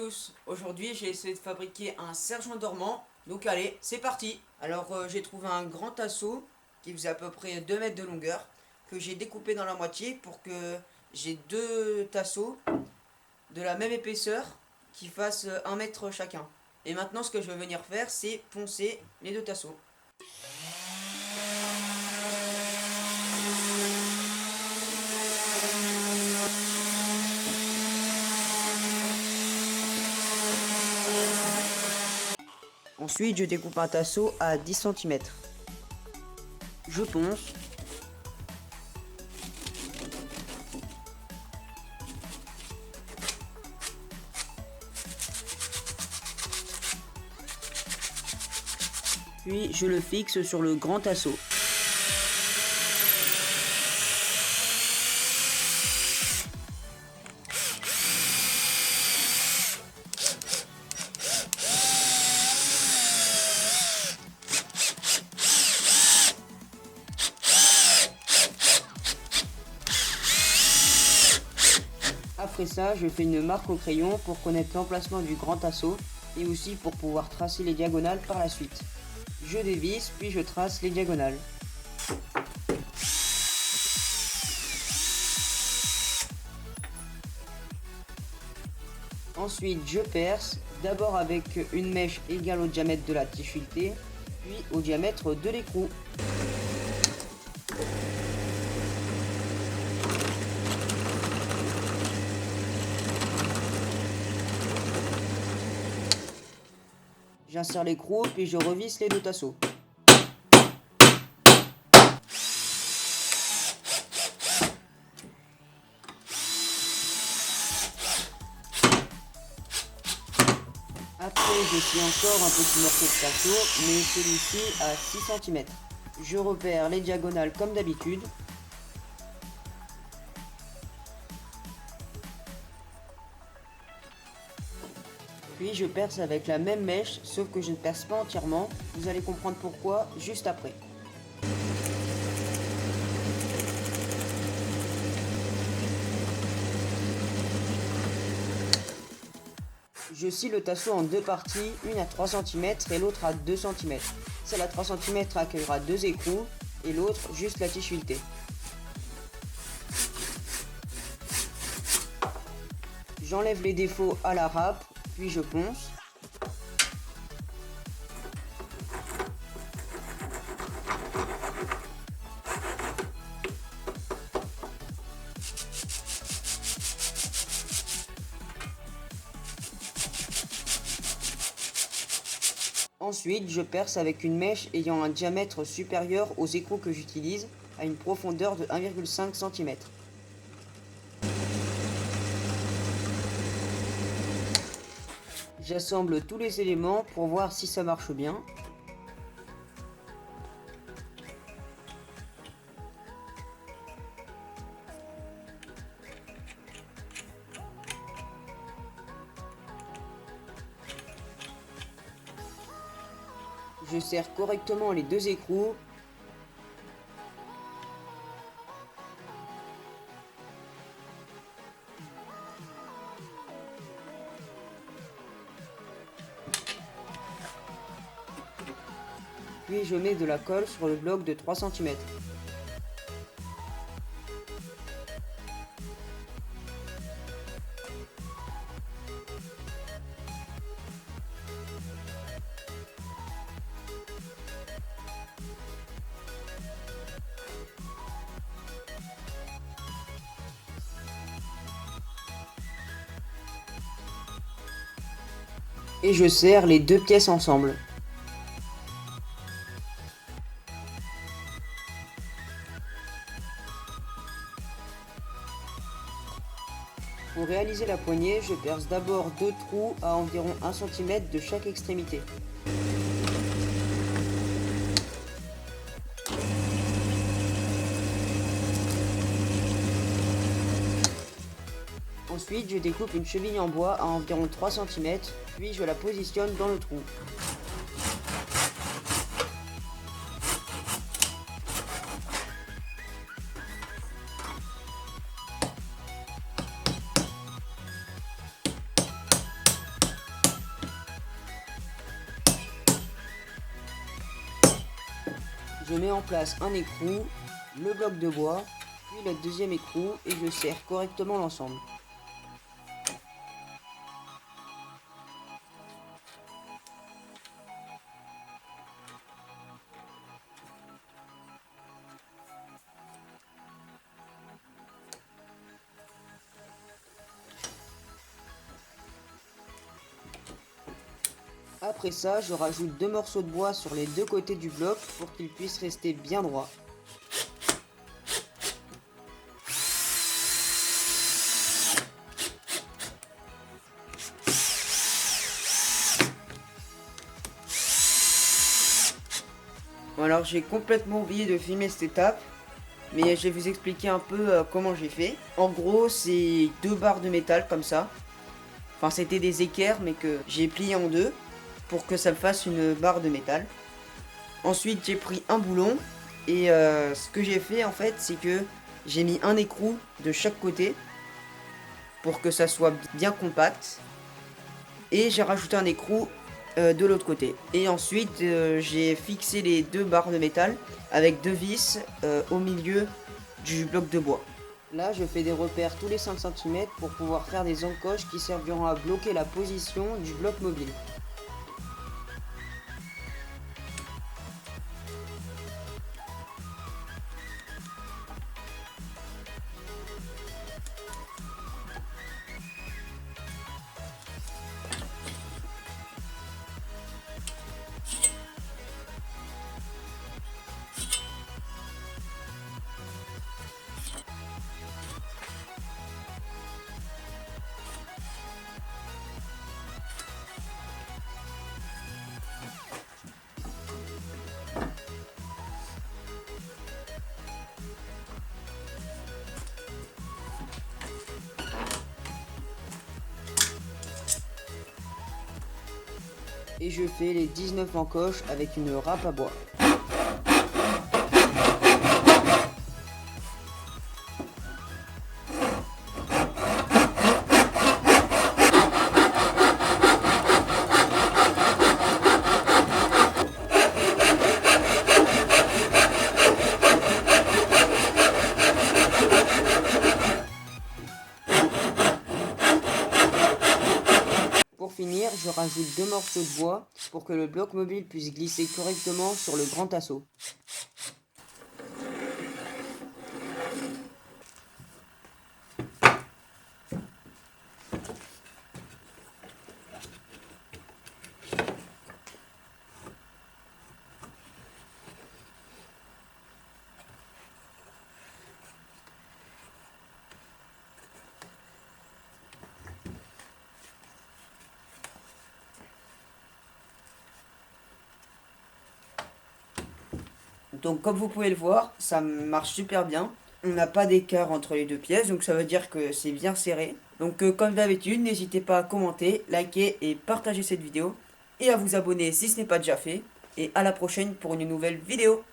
tous, aujourd'hui j'ai essayé de fabriquer un sergent dormant, donc allez, c'est parti. Alors j'ai trouvé un grand tasseau qui faisait à peu près 2 mètres de longueur, que j'ai découpé dans la moitié pour que j'ai deux tasseaux de la même épaisseur qui fassent 1 mètre chacun. Et maintenant ce que je vais venir faire, c'est poncer les deux tasseaux. Ensuite, je découpe un tasseau à 10 cm. Je ponce. Puis je le fixe sur le grand tasseau. Après ça, je fais une marque au crayon pour connaître l'emplacement du grand tasseau et aussi pour pouvoir tracer les diagonales par la suite. Je dévisse, puis je trace les diagonales. Ensuite, je perce, d'abord avec une mèche égale au diamètre de la tige filetée, puis au diamètre de l'écrou. J'insère l'écrou, puis je revisse les deux tasseaux. Après, je scie encore un petit morceau de tasseau, mais celui-ci à 6 cm. Je repère les diagonales comme d'habitude. Puis je perce avec la même mèche, sauf que je ne perce pas entièrement. Vous allez comprendre pourquoi juste après. Je scie le tasseau en deux parties, une à 3 cm et l'autre à 2 cm. Celle à 3 cm accueillera deux écrous et l'autre juste la tige filetée. J'enlève les défauts à la râpe, puis je ponce. Ensuite, je perce avec une mèche ayant un diamètre supérieur aux écrous que j'utilise, à une profondeur de 1,5 cm. J'assemble tous les éléments pour voir si ça marche bien. Je serre correctement les deux écrous. Puis je mets de la colle sur le bloc de 3 cm. Et je serre les deux pièces ensemble. Pour réaliser la poignée, je perce d'abord deux trous à environ 1 cm de chaque extrémité. Ensuite, je découpe une cheville en bois à environ 3 cm, puis je la positionne dans le trou. Je mets en place un écrou, le bloc de bois, puis le deuxième écrou et je serre correctement l'ensemble. Après ça, je rajoute 2 morceaux de bois sur les deux côtés du bloc pour qu'il puisse rester bien droit. Bon, alors j'ai complètement oublié de filmer cette étape, mais je vais vous expliquer un peu comment j'ai fait. En gros, c'est 2 barres de métal comme ça. Enfin, c'était des équerres, mais que j'ai plié en deux pour que ça me fasse une barre de métal. Ensuite, j'ai pris un boulon et ce que j'ai fait en fait, c'est que j'ai mis un écrou de chaque côté pour que ça soit bien compact. Et j'ai rajouté un écrou de l'autre côté. Et ensuite, j'ai fixé les 2 barres de métal avec 2 vis au milieu du bloc de bois. Là, je fais des repères tous les 5 cm pour pouvoir faire des encoches qui serviront à bloquer la position du bloc mobile. Et je fais les 19 encoches avec une râpe à bois. Pour finir, je rajoute 2 morceaux de bois pour que le bloc mobile puisse glisser correctement sur le grand tasseau. Donc comme vous pouvez le voir, ça marche super bien. On n'a pas d'écart entre les deux pièces, donc ça veut dire que c'est bien serré. Donc comme d'habitude, n'hésitez pas à commenter, liker et partager cette vidéo. Et à vous abonner si ce n'est pas déjà fait. Et à la prochaine pour une nouvelle vidéo.